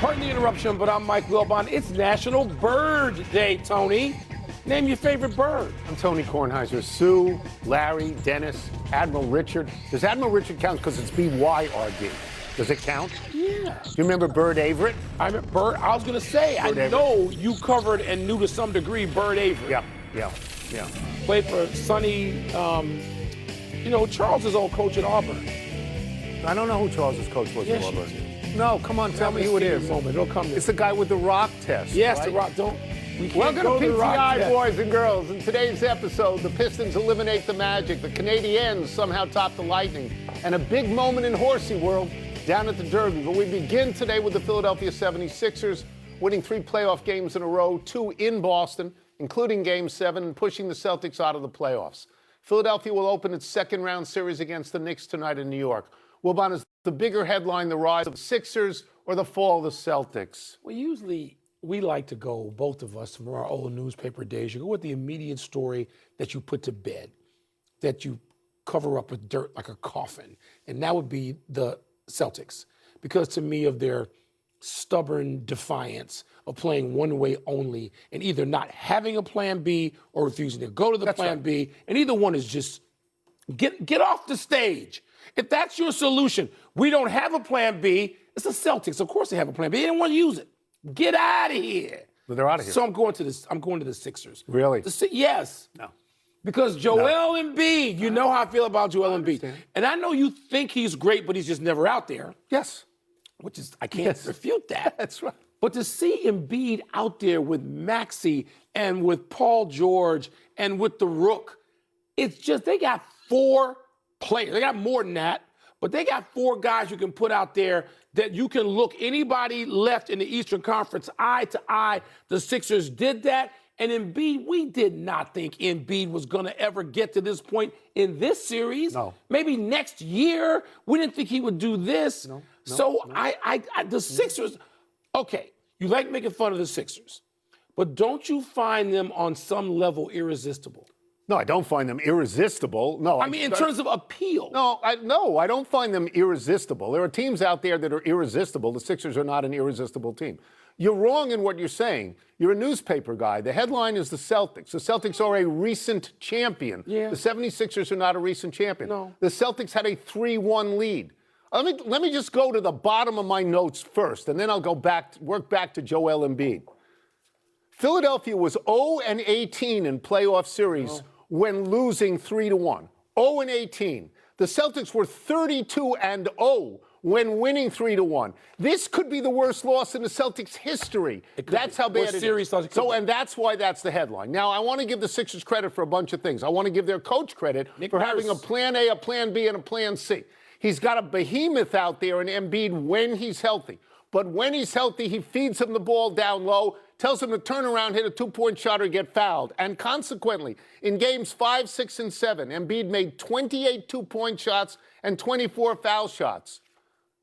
Pardon the interruption, but I'm Mike Wilbon. It's National Bird Day, Tony. Name your favorite bird. I'm Tony Kornheiser. Sue, Larry, Dennis, Admiral Richard. Does Admiral Richard count because it's BYRD? Does it count? Yeah. Do you remember Bird Averett? I was going to say, Bird I know you covered and knew to some degree Bird Averett. Yeah. Played for Sonny, Charles is old coach at Auburn. I don't know who Charles's coach was at Auburn. Yes, No, come on, tell me who it is. It'll come to It's the guy with the rock test. Yes, right? the rock. We can't Welcome go to the rock PTI, test. boys and girls. In today's episode, the Pistons eliminate the Magic. The Canadiens somehow top the Lightning. And a big moment in horsey world down at the Derby. But we begin today with the Philadelphia 76ers winning 3 playoff games in a row, 2 in Boston, including Game 7, and pushing the Celtics out of the playoffs. Philadelphia will open its second-round series against the Knicks tonight in New York. Wilbon, is the bigger headline the rise of the Sixers or the fall of the Celtics? Well, usually we like to go, both of us, from our old newspaper days, you go with the immediate story that you put to bed, that you cover up with dirt like a coffin, and that would be the Celtics. Because to me, of their stubborn defiance of playing one way only and either not having a plan B or refusing to go to the plan B, and either one is just get off the stage. If that's your solution, we don't have a plan B. It's the Celtics. Of course they have a plan B. They didn't want to use it. Get out of here. Well, they're out of here. So I'm going to the Sixers. Really? Yes. No. Because Joel Embiid, you know how I feel about Joel Embiid. And I know you think he's great, but he's just never out there. Yes. Which is, I can't refute that. That's right. But to see Embiid out there with Maxey and with Paul George and with the Rook, it's just, they got 4 players. They got more than that, but they got 4 guys you can put out there that you can look anybody left in the Eastern Conference eye to eye. The Sixers did that. And Embiid, we did not think Embiid was going to ever get to this point in this series. No. Maybe next year. We didn't think he would do this. The Sixers, okay, you like making fun of the Sixers, but don't you find them on some level irresistible? No, I don't find them irresistible. No, I mean, in terms of appeal. No, I don't find them irresistible. There are teams out there that are irresistible. The Sixers are not an irresistible team. You're wrong in what you're saying. You're a newspaper guy. The headline is the Celtics. The Celtics are a recent champion. Yeah. The 76ers are not a recent champion. No. The Celtics had a 3-1 lead. Let me just go to the bottom of my notes first, and then I'll work back to Joel Embiid. Philadelphia was 0-18 in playoff series when losing 3-1. 0-18. The Celtics were 32-0 when winning 3-1. This could be the worst loss in the Celtics' history. That's how bad it is. And that's why that's the headline. Now, I want to give the Sixers credit for a bunch of things. I want to give their coach credit for having a plan A, a plan B, and a plan C. He's got a behemoth out there in Embiid when he's healthy. But when he's healthy, he feeds him the ball down low, tells him to turn around, hit a 2-point shot, or get fouled. And consequently, in games 5, 6, and 7, Embiid made 28 2-point shots and 24 foul shots.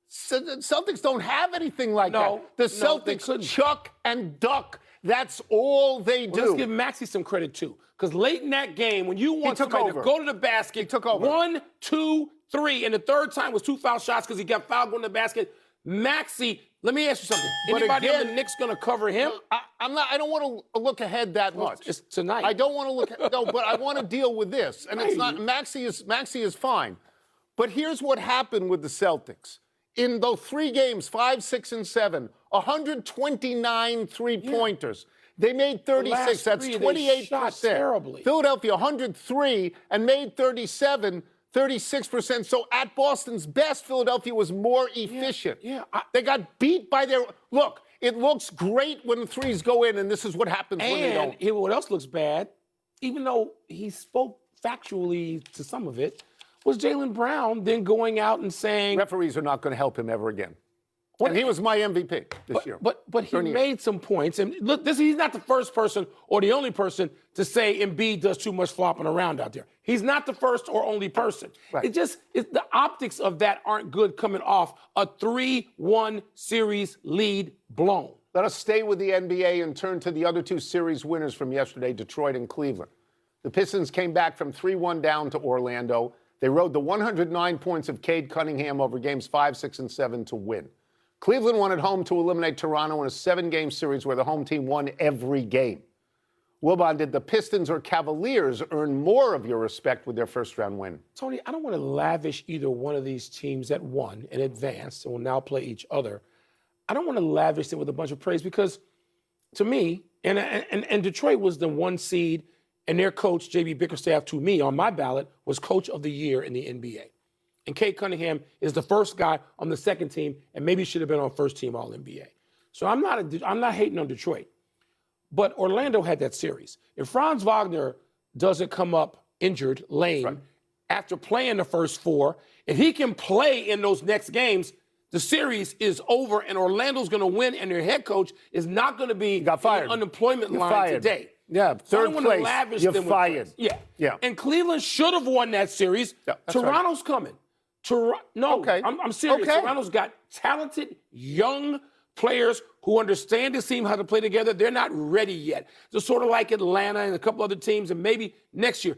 So the Celtics don't have anything like that. The Celtics chuck and duck. That's all they do. Let's give Maxey some credit, too. Because late in that game, when you want somebody to go to the basket, he took over. 1, 2, 3, and the third time was 2 foul shots because he got fouled going to the basket. Maxey, let me ask you something. Anybody on the Knicks going to cover him? I don't want to look ahead that much. It's tonight. I don't want to look. No, but I want to deal with this. And it's not. Maxey is fine. But here's what happened with the Celtics. In those 3 games, 5, 6, and 7, 129 three-pointers. They made 36. That's 28%. Terribly. Philadelphia, 103, and made 37. 36%. So at Boston's best, Philadelphia was more efficient. They got beat by their... Look, it looks great when the threes go in, and this is what happens when they don't. And what else looks bad, even though he spoke factually to some of it, was Jaylen Brown then going out and saying... Referees are not going to help him ever again. And he was my MVP this year. But he made some points. And look, he's not the first person or the only person to say Embiid does too much flopping around out there. He's not the first or only person. Right. The optics of that aren't good coming off a 3-1 series lead blown. Let us stay with the NBA and turn to the other 2 series winners from yesterday, Detroit and Cleveland. The Pistons came back from 3-1 down to Orlando. They rode the 109 points of Cade Cunningham over games 5, 6, and 7 to win. Cleveland won at home to eliminate Toronto in a 7-game series where the home team won every game. Wilbon, did the Pistons or Cavaliers earn more of your respect with their first-round win? Tony, I don't want to lavish either one of these teams that won and advanced and will now play each other. I don't want to lavish them with a bunch of praise because, to me, and Detroit was the 1 seed, and their coach, J.B. Bickerstaff, to me, on my ballot, was Coach of the Year in the NBA. And Cade Cunningham is the first guy on the second team, and maybe should have been on first team All-NBA. So I'm not hating on Detroit. But Orlando had that series. If Franz Wagner doesn't come up injured, lame, after playing the first 4, if he can play in those next games, the series is over and Orlando's going to win, and their head coach is not going to be got fired. in the unemployment line fired. Today. Yeah, third place. You're fired. Yeah. And Cleveland should have won that series. Yeah, Toronto's coming. Okay. I'm serious. Okay. Toronto's got talented, young players who understand this team, how to play together. They're not ready yet. They're sort of like Atlanta and a couple other teams, and maybe next year.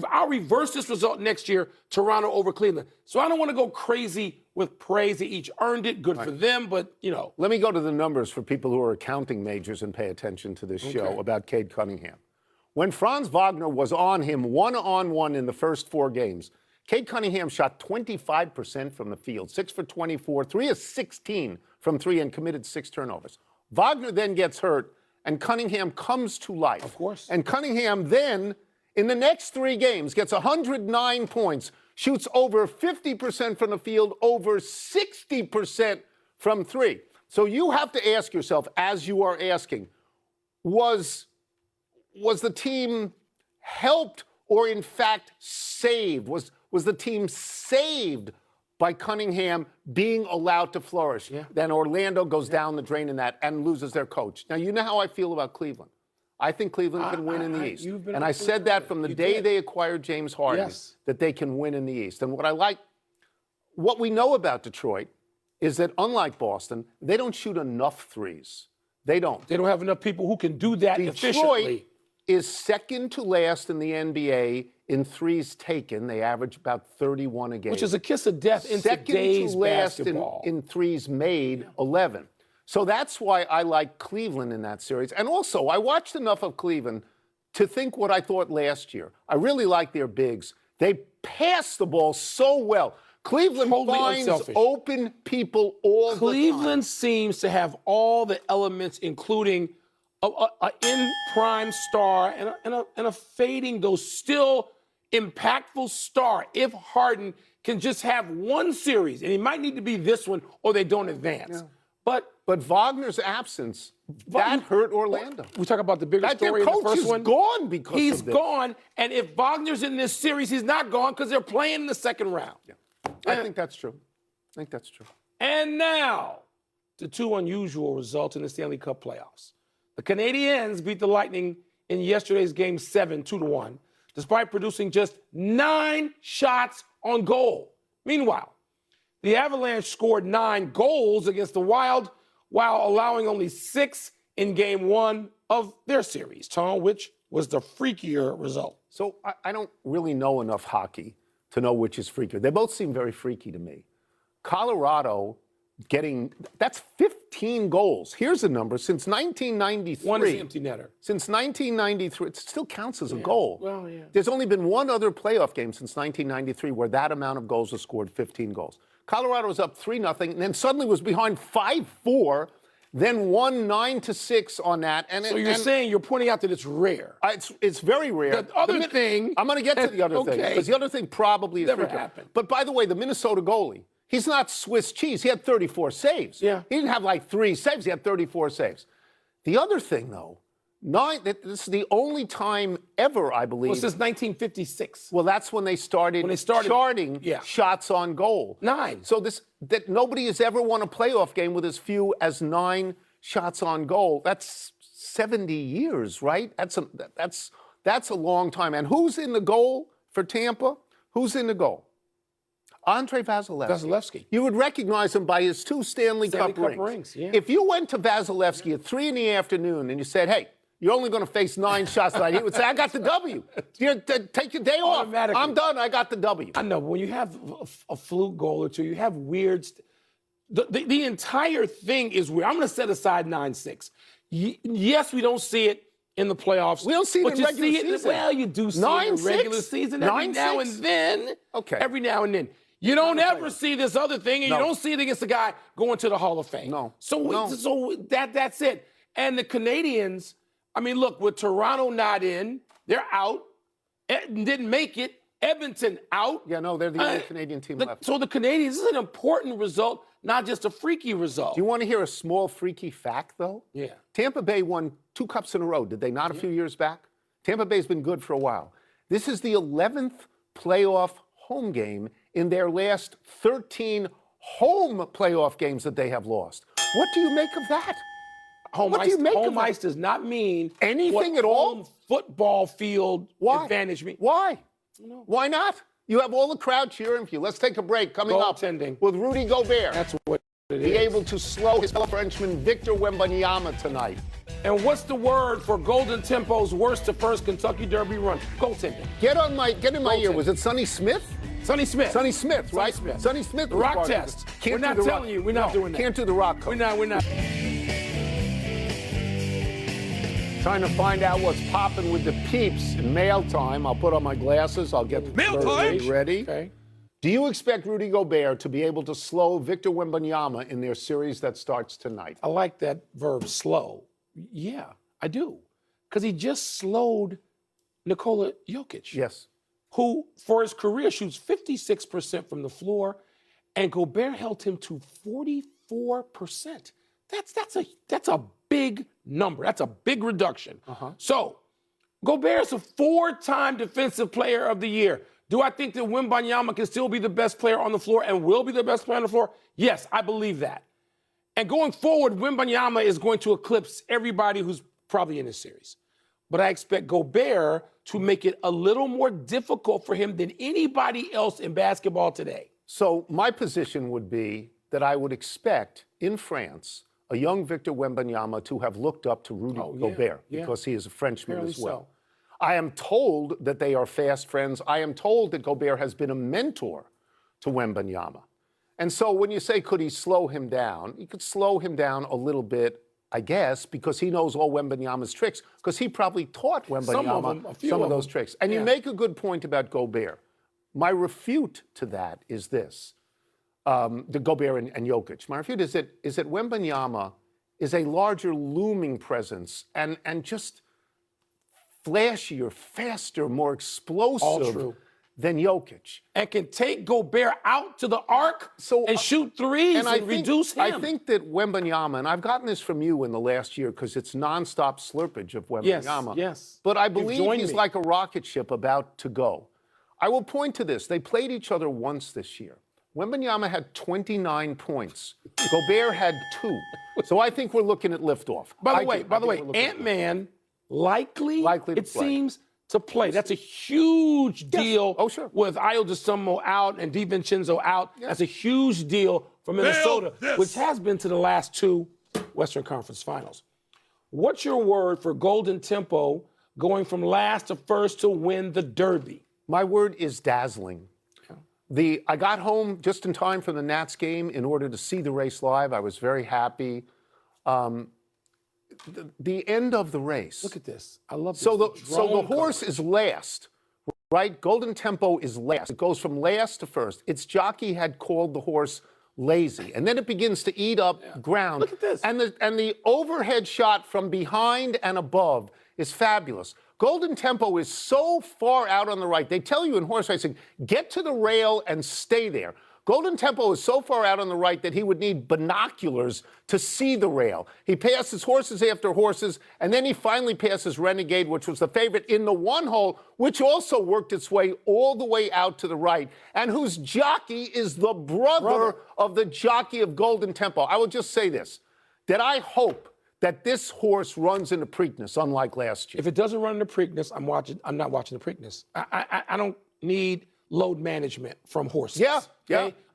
I'll reverse this result next year, Toronto over Cleveland. So I don't want to go crazy with praise. They each earned it. Good for them, but, Let me go to the numbers for people who are accounting majors and pay attention to this show about Cade Cunningham. When Franz Wagner was on him one-on-one in the first 4 games, Cade Cunningham shot 25% from the field, 6 for 24, 3 of 16 from 3, and committed 6 turnovers. Wagner then gets hurt, and Cunningham comes to life. Of course. And Cunningham then, in the next 3 games, gets 109 points, shoots over 50% from the field, over 60% from 3. So you have to ask yourself, as you are asking, was the team helped or, in fact, saved? Was the team saved by Cunningham being allowed to flourish? Yeah. Then Orlando goes down the drain in that and loses their coach. Now, you know how I feel about Cleveland. I think Cleveland can win in the East. And I said that from the day they acquired James Harden, that they can win in the East. And what we know about Detroit is that, unlike Boston, they don't shoot enough threes. They don't. They don't have enough people who can do that efficiently. Detroit is second to last in the NBA in threes taken. They average about 31 a game. Which is a kiss of death in today's basketball. In threes made, 11. So that's why I like Cleveland in that series. And also, I watched enough of Cleveland to think what I thought last year. I really like their bigs. They pass the ball so well. Cleveland finds open people all the time. Cleveland seems to have all the elements, including an in-prime star and a fading, though still impactful star. If Harden can just have one series, and he might need to be this one, or they don't advance. Yeah. But Wagner's absence, that hurt Orlando. We talk about the bigger story in the first one. Their coach is gone because of this. He's gone, and if Wagner's in this series, he's not gone because they're playing in the second round. Yeah. I think that's true. And now, the 2 unusual results in the Stanley Cup playoffs. The Canadiens beat the Lightning in yesterday's Game 7, 2-1, despite producing just 9 shots on goal. Meanwhile, the Avalanche scored 9 goals against the Wild while allowing only 6 in Game 1 of their series, Tom, which was the freakier result. So I don't really know enough hockey to know which is freakier. They both seem very freaky to me. Colorado that's 15 goals. Here's the number. Since 1993. One is the empty netter. Since 1993, it still counts as a goal. Well, yeah. There's only been one other playoff game since 1993 where that amount of goals was scored, 15 goals. Colorado was up 3-0, and then suddenly was behind 5-4, then won 9-6 on that. So you're saying, you're pointing out that it's rare. It's very rare. The other thing. I'm going to get to the other thing, because the other thing probably is never freakier. happened. But by the way, the Minnesota goalie, he's not Swiss cheese. He had 34 saves. Yeah. He didn't have like 3 saves. He had 34 saves. The other thing, though, this is the only time ever, I believe. Well, since 1956. Well, that's when they started charting shots on goal. 9. So that nobody has ever won a playoff game with as few as 9 shots on goal. That's 70 years, right? That's a long time. And who's in the goal for Tampa? Who's in the goal? Andre Vasilevsky. You would recognize him by his 2 Stanley Cup rings. Yeah. If you went to Vasilevsky at 3 p.m. and you said, hey, you're only going to face 9 shots tonight, he would say, I got the W. Take your day off. I'm done. I got the W. I know. When you have a fluke goal or 2, you have weird. The entire thing is weird. I'm going to set aside 9-6. Yes, we don't see it in the playoffs. We don't see it in regular season. Well, you do see it in the regular season every now and then. Okay. Every now and then. You don't ever see this other thing, and you don't see it against a guy going to the Hall of Fame. No. So that's it. And the Canadians, I mean, look, with Toronto not in, they're out. Didn't make it. Edmonton out. Yeah, no, they're the only Canadian team left. So the Canadians, this is an important result, not just a freaky result. Do you want to hear a small freaky fact, though? Yeah. Tampa Bay won 2 cups in a row, did they not, a few years back? Tampa Bay's been good for a while. This is the 11th playoff home game in their last 13 home playoff games that they have lost. What do you make of that? Home ice does not mean anything at all. Home football field advantage means. Why? No. Why not? You have all the crowd cheering for you. Let's take a break. Coming up with Rudy Gobert. That's what it is. Be able to slow his fellow Frenchman Victor Wembanyama tonight. And what's the word for Golden Tempo's worst to first Kentucky Derby run? Goaltending. Get in my ear. Was it Sonny Smith? Sonny Smith. Sonny Smith, right? Sonny Smith. The rock test. We're not telling you. We're not doing that. Can't do the rock code. We're not. Trying to find out what's popping with the peeps in mail time. I'll put on my glasses. I'll get the mail time ready. Okay. Do you expect Rudy Gobert to be able to slow Victor Wembanyama in their series that starts tonight? I like that verb, slow. Yeah, I do. Because he just slowed Nikola Jokic. Yes. Who, for his career, shoots 56% from the floor, and Gobert held him to 44%. That's a big number. That's a big reduction. So, Gobert is a 4-time Defensive Player of the Year. Do I think that Wembanyama can still be the best player on the floor and will be the best player on the floor? Yes, I believe that. And going forward, Wembanyama is going to eclipse everybody who's probably in this series. But I expect Gobert to make it a little more difficult for him than anybody else in basketball today. So my position would be that I would expect in France a young Victor Wembanyama to have looked up to Rudy Gobert because he is a Frenchman as well. I am told that they are fast friends. I am told that Gobert has been a mentor to Wembanyama. And so when you say, could he slow him down? He could slow him down a little bit, I guess, because he knows all Wembanyama's tricks, because he probably taught Wembanyama some of those tricks. And you make a good point about Gobert. My refute to that is this. The Gobert and Jokic. My refute is that Wembanyama is a larger looming presence and just flashier, faster, more explosive than Jokic. And can take Gobert out to the arc and shoot threes and reduce him. I think that Wembanyama, and I've gotten this from you in the last year because it's nonstop slurpage of Wembanyama. Yes. But I believe he's like a rocket ship about to go. I will point to this. They played each other once this year. Wembanyama had 29 points. Gobert had 2. So I think we're looking at liftoff. By the way, Ant-Man likely it seems to play. That's a huge deal with Ayo Dosunmu out and DiVincenzo out. That's a huge deal for Minnesota, which has been to the last 2 Western Conference Finals. What's your word for Golden Tempo going from last to first to win the Derby? My word is dazzling. I got home just in time for the Nats game in order to see the race live. I was very happy. The end of the race. Look at this. I love this. So the horse is last, right? Golden Tempo is last. It goes from last to first. Its jockey had called the horse lazy, and then it begins to eat up ground. Look at this. And the overhead shot from behind and above is fabulous. Golden Tempo is so far out on the right. They tell you in horse racing, get to the rail and stay there. Golden Tempo is so far out on the right that he would need binoculars to see the rail. He passes horses after horses, and then he finally passes Renegade, which was the favorite in the 1 hole, which also worked its way all the way out to the right, and whose jockey is the brother of the jockey of Golden Tempo. I will just say this, that I hope that this horse runs into Preakness, unlike last year. If it doesn't run into Preakness, I'm not watching the Preakness. I don't need load management from horses. Yeah.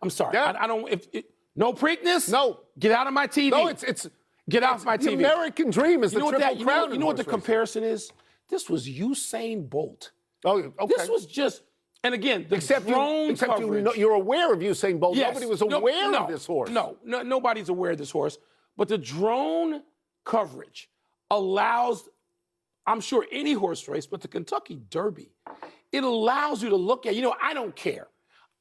I'm sorry. I don't. No Preakness. No. Get out of my TV. No, it's get off my TV. The American dream is the Triple Crown. You know what the comparison is? This was Usain Bolt. Oh, okay. This was just And again, the Except drone coverage. you're aware of Usain Bolt. Yes. Nobody was aware of this horse. No, nobody's aware of this horse. But the drone coverage allows, I'm sure, any horse race, but the Kentucky Derby, it allows you to look at, I don't care.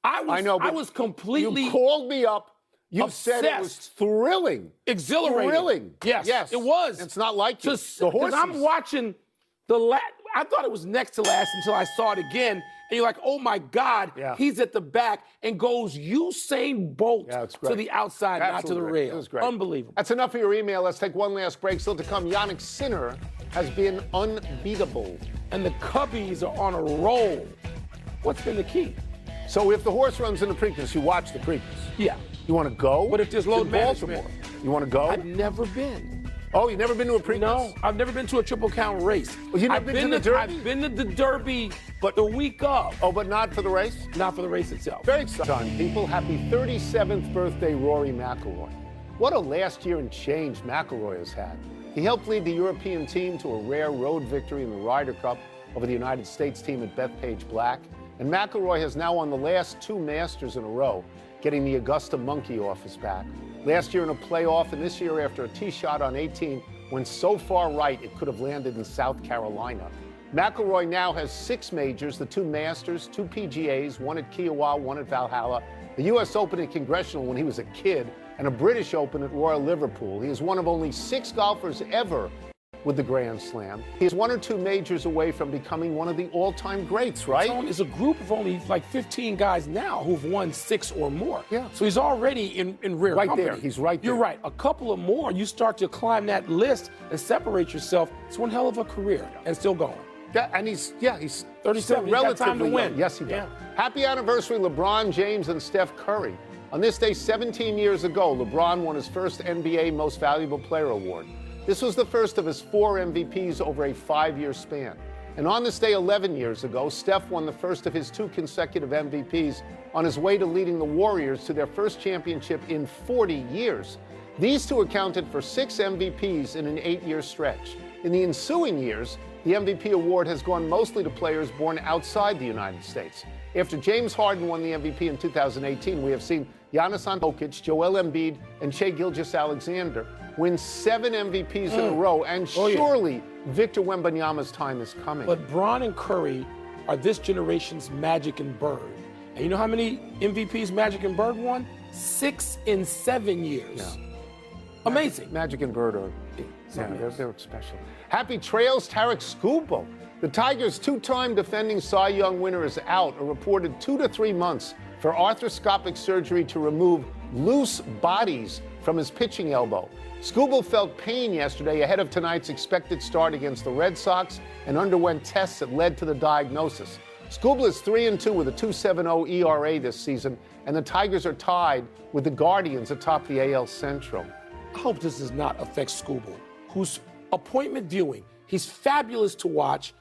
I was completely. You called me up. You said it was thrilling. Exhilarating. Thrilling. Yes, it was. It's not like you. The horses. I'm watching I thought it was next to last until I saw it again. And you're like, oh my God, he's at the back and goes Usain Bolt to the outside, not to the rail. It was great. Unbelievable. That's enough for your email. Let's take one last break. Still to come, Yannick Sinner has been unbeatable. And the Cubbies are on a roll. What's been the key? So if the horse runs in the Preakness, you watch the Preakness. Yeah. You want to go? But if there's load management. You want to go? I've never been. Oh, you've never been to a Preakness? No, I've never been to a Triple Crown race. Well, you've never been to the Derby? I've been to the Derby, but the week of. Oh, but not for the race? Not for the race itself. Very exciting, people. Happy 37th birthday, Rory McIlroy. What a last year and change McIlroy has had. He helped lead the European team to a rare road victory in the Ryder Cup over the United States team at Bethpage Black. And McIlroy has now won the last 2 Masters in a row, getting the Augusta monkey off his back. Last year in a playoff, and this year after a tee shot on 18 went so far right it could have landed in South Carolina. McIlroy now has 6 majors, the 2 Masters, 2 PGAs, 1 at Kiowa, 1 at Valhalla, the U.S. Open at Congressional when he was a kid, and a British Open at Royal Liverpool. He is one of only 6 golfers ever with the Grand Slam. He is 1 or 2 majors away from becoming one of the all-time greats, right? It's a group of only like 15 guys now who've won 6 or more. Yeah. So he's already in rare company. There. He's right there. You're right. A couple of more, you start to climb that list and separate yourself. It's one hell of a career and still going. Yeah, and he's 37. Still He's relatively got time to win. Young. Yes, he does. Yeah. Happy anniversary, LeBron James and Steph Curry. On this day 17 years ago, LeBron won his first NBA Most Valuable Player award. This was the first of his 4 MVPs over a 5-year span. And on this day 11 years ago, Steph won the first of his 2 consecutive MVPs on his way to leading the Warriors to their first championship in 40 years. These 2 accounted for 6 MVPs in an 8-year stretch. In the ensuing years, the MVP award has gone mostly to players born outside the United States. After James Harden won the MVP in 2018, we have seen Giannis Antetokounmpo, Joel Embiid, and Shai Gilgeous-Alexander win 7 MVPs in a row, and surely Victor Wembanyama's time is coming. But Bron and Curry are this generation's Magic and Bird. And you know how many MVPs Magic and Bird won? 6 in 7 years. Yeah. Amazing. Magic and Bird are they're special. Happy trails, Tarek Skubal. The Tigers' 2-time defending Cy Young winner is out, a reported 2 to 3 months for arthroscopic surgery to remove loose bodies from his pitching elbow. Skubal felt pain yesterday ahead of tonight's expected start against the Red Sox and underwent tests that led to the diagnosis. Skubal is 3-2 with a 2.70 ERA this season, and the Tigers are tied with the Guardians atop the AL Central. I hope this does not affect Skubal, whose appointment viewing, he's fabulous to watch.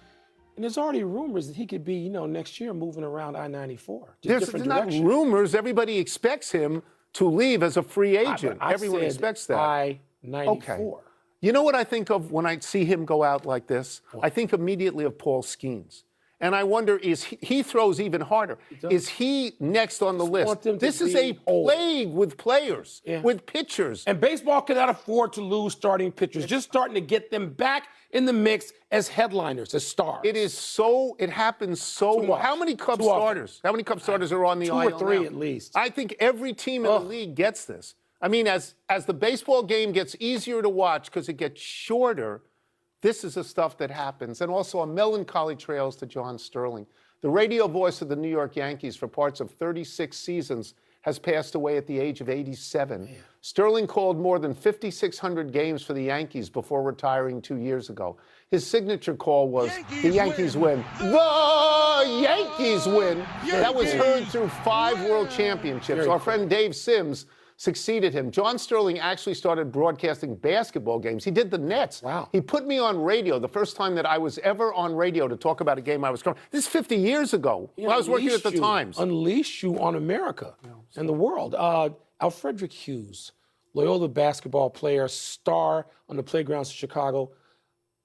And there's already rumors that he could be, next year moving around I-94. There's not rumors. Everybody expects him to leave as a free agent. Everyone expects that. I-94. Okay. You know what I think of when I see him go out like this? What? I think immediately of Paul Skeens. And I wonder, he throws even harder. Is he next on the list? This is a plague with players, with pitchers. And baseball cannot afford to lose starting pitchers. Just starting to get them back in the mix as headliners, as stars. It happens so. How many Cub starters? How many Cub starters are on the IL 2 or 3 now? At least. I think every team in the league gets this. I mean, as the baseball game gets easier to watch because it gets shorter, this is the stuff that happens. And also a melancholy trails to John Sterling. The radio voice of the New York Yankees for parts of 36 seasons has passed away at the age of 87. Man. Sterling called more than 5,600 games for the Yankees before retiring 2 years ago. His signature call was, "The Yankees win. The Yankees win." That was heard through 5 world championships. Our friend Dave Sims succeeded him. John Sterling actually started broadcasting basketball games. He did the Nets. Wow. He put me on radio, the first time that I was ever on radio to talk about a game I was covering. This is 50 years ago when I was working at the Times. Unleash you on America and the world. Alfredrick Hughes, Loyola basketball player, star on the playgrounds of Chicago,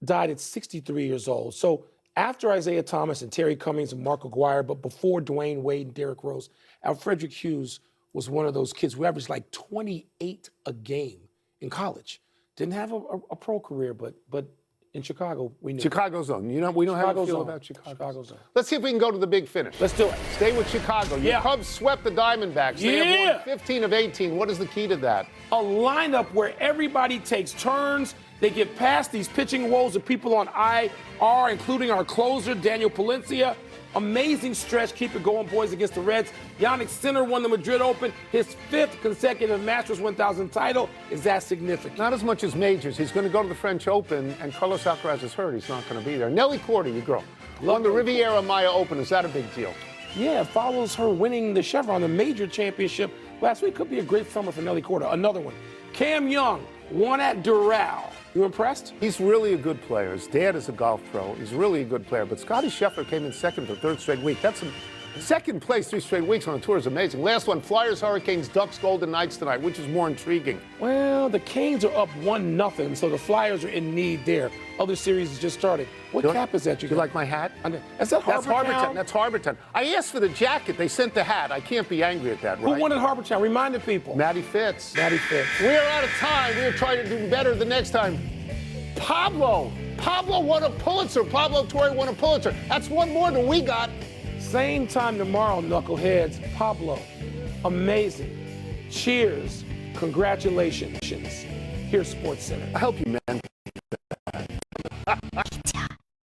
died at 63 years old. So after Isaiah Thomas and Terry Cummings and Mark Aguirre, but before Dwayne Wade and Derrick Rose, Alfredrick Hughes was one of those kids who averaged like 28 a game in college. Didn't have a pro career, but in Chicago, we knew. Chicago zone. You know, we don't have a feel about Chicago. Chicago zone. Let's see if we can go to the big finish. Let's do it. Stay with Chicago. Your Cubs swept the Diamondbacks. They have won 15 of 18. What is the key to that? A lineup where everybody takes turns. They get past these pitching woes of people on IR, including our closer, Daniel Palencia. Amazing stretch. Keep it going, boys, against the Reds. Yannick Sinner won the Madrid Open. His 5th consecutive Masters 1000 title. Is that significant? Not as much as majors. He's going to go to the French Open, and Carlos Alcaraz is hurt. He's not going to be there. Nelly Corda, your girl, won the Riviera Maya Open. Is that a big deal? Yeah, it follows her winning the Chevron, the major championship last week. Could be a great summer for Nelly Corda. Another one. Cam Young won at Doral. You impressed? He's really a good player. His dad is a golf pro. He's really a good player. But Scotty Scheffler came in second for the 3rd straight week. That's second place 3 straight weeks on the tour is amazing. Last one, Flyers, Hurricanes, Ducks, Golden Knights tonight. Which is more intriguing? Well, the Canes are up 1-0, so the Flyers are in need there. Other series has just started. What cap is that? You like my hat? Is that That's Harbortown. Town? That's Harbortown. I asked for the jacket. They sent the hat. I can't be angry at that, right? Who won at Harbortown? Remind the people. Matty Fitz. Matty Fitz. We are out of time. We are trying to do better the next time. Pablo won a Pulitzer. Pablo Torre won a Pulitzer. That's one more than we got. Same time tomorrow, knuckleheads. Pablo, amazing. Cheers. Congratulations. Here's SportsCenter. I help you, man.